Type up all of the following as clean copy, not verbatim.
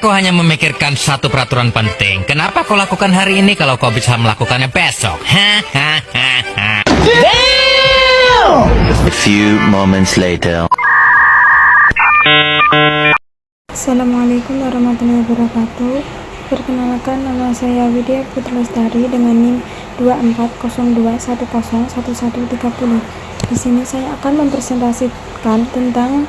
Aku hanya memikirkan satu peraturan penting. Kenapa kau lakukan hari ini kalau kau bisa melakukannya besok? Hahaha. A few moments later. Assalamualaikum warahmatullahi wabarakatuh. Perkenalkan, nama saya Widya Putri Lestari dengan NIM 2402101130. Di sini saya akan mempresentasikan tentang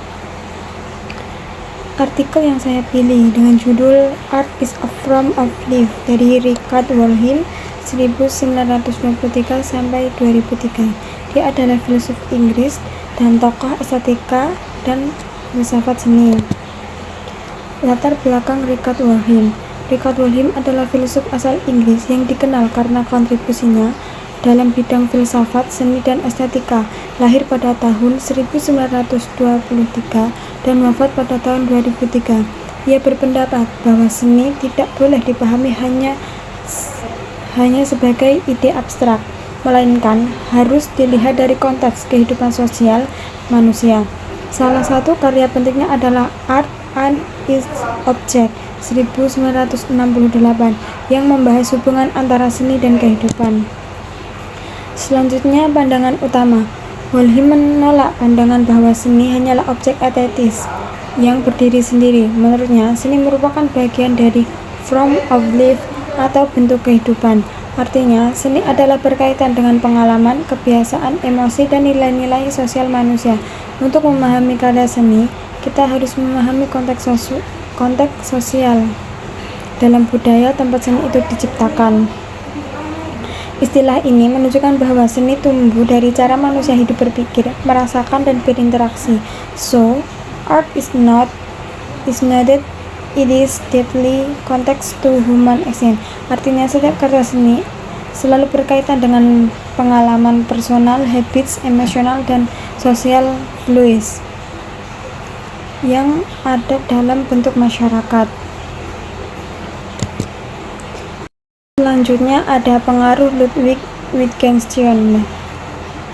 artikel yang saya pilih dengan judul Art is a Form of Life dari Richard Wollheim 1923 sampai 2003. Dia adalah filsuf Inggris dan tokoh estetika dan filsafat seni. Latar belakang Richard Wollheim. Richard Wollheim adalah filsuf asal Inggris yang dikenal karena kontribusinya dalam bidang filsafat, seni, dan estetika. Lahir pada tahun 1923 dan wafat pada tahun 2003. Ia berpendapat bahwa seni tidak boleh dipahami hanya sebagai ide abstrak, melainkan harus dilihat dari konteks kehidupan sosial manusia. Salah satu karya pentingnya adalah Art and its Object 1968 yang membahas hubungan antara seni dan kehidupan. Selanjutnya, pandangan utama. Wollheim menolak pandangan bahwa seni hanyalah objek estetis yang berdiri sendiri. Menurutnya, seni merupakan bagian dari form of life atau bentuk kehidupan. Artinya, seni adalah berkaitan dengan pengalaman, kebiasaan, emosi, dan nilai-nilai sosial manusia. Untuk memahami karya seni, kita harus memahami konteks sosial dalam budaya tempat seni itu diciptakan. Istilah ini menunjukkan bahwa seni tumbuh dari cara manusia hidup berpikir, merasakan, dan berinteraksi. So, art is not that it is deeply context to human action. Artinya, setiap karya seni selalu berkaitan dengan pengalaman personal, habits, emosional, dan sosial values yang ada dalam bentuk masyarakat. Selanjutnya ada pengaruh Ludwig Wittgenstein.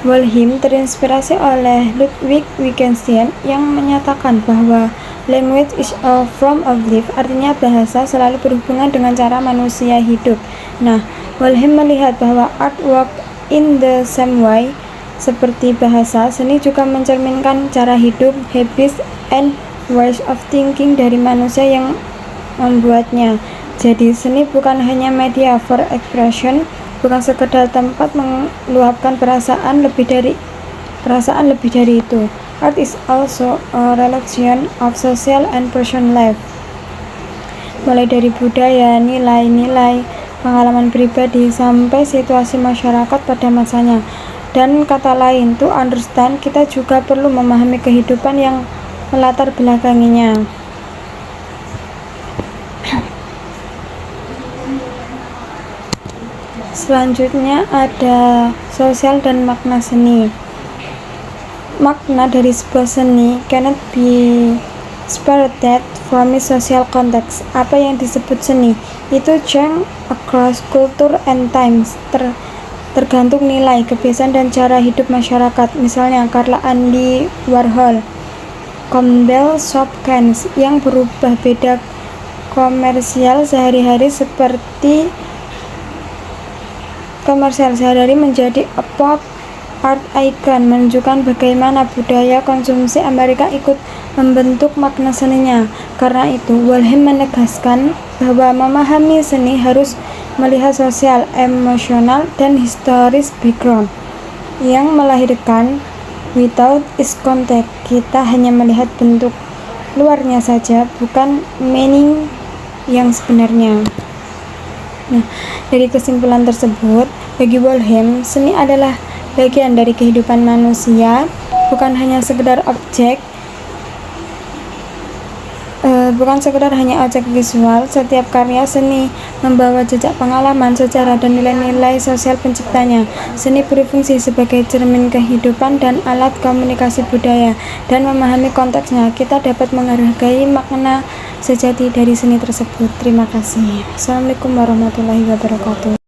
Wollheim terinspirasi oleh Ludwig Wittgenstein yang menyatakan bahwa language is a form of life, artinya bahasa selalu berhubungan dengan cara manusia hidup. Nah, Wollheim melihat bahwa art work in the same way. Seperti bahasa, seni juga mencerminkan cara hidup, habits, and ways of thinking dari manusia yang membuatnya. Jadi, seni bukan hanya media for expression, bukan sekedar tempat meluapkan perasaan lebih dari itu. Art is also a reflection of social and personal life. Mulai dari budaya, nilai-nilai, pengalaman pribadi, sampai situasi masyarakat pada masanya. Dan kata lain, to understand, kita juga perlu memahami kehidupan yang melatar belakanginya. Selanjutnya ada sosial dan makna seni. Makna dari sebuah seni cannot be separated from its social context. Apa yang disebut seni itu change across culture and times, tergantung nilai, kebiasaan, dan cara hidup masyarakat. Misalnya karya Andy Warhol, Campbell Soup Cans yang berubah beda komersial sehari-hari menjadi a pop art icon, menunjukkan bagaimana budaya konsumsi Amerika ikut membentuk makna seninya. Karena itu, Wollheim menegaskan bahwa memahami seni harus melihat sosial, emosional, dan historis background yang melahirkan. Without its context, kita hanya melihat bentuk luarnya saja, bukan meaning yang sebenarnya. Nah, dari kesimpulan tersebut, bagi Wollheim, seni adalah bagian dari kehidupan manusia, bukan sekedar hanya objek visual. Setiap karya seni membawa jejak pengalaman, sejarah, dan nilai-nilai sosial penciptanya. Seni berfungsi sebagai cermin kehidupan dan alat komunikasi budaya, dan memahami konteksnya, kita dapat menghargai makna sejati dari seni tersebut. Terima kasih. Assalamualaikum warahmatullahi wabarakatuh.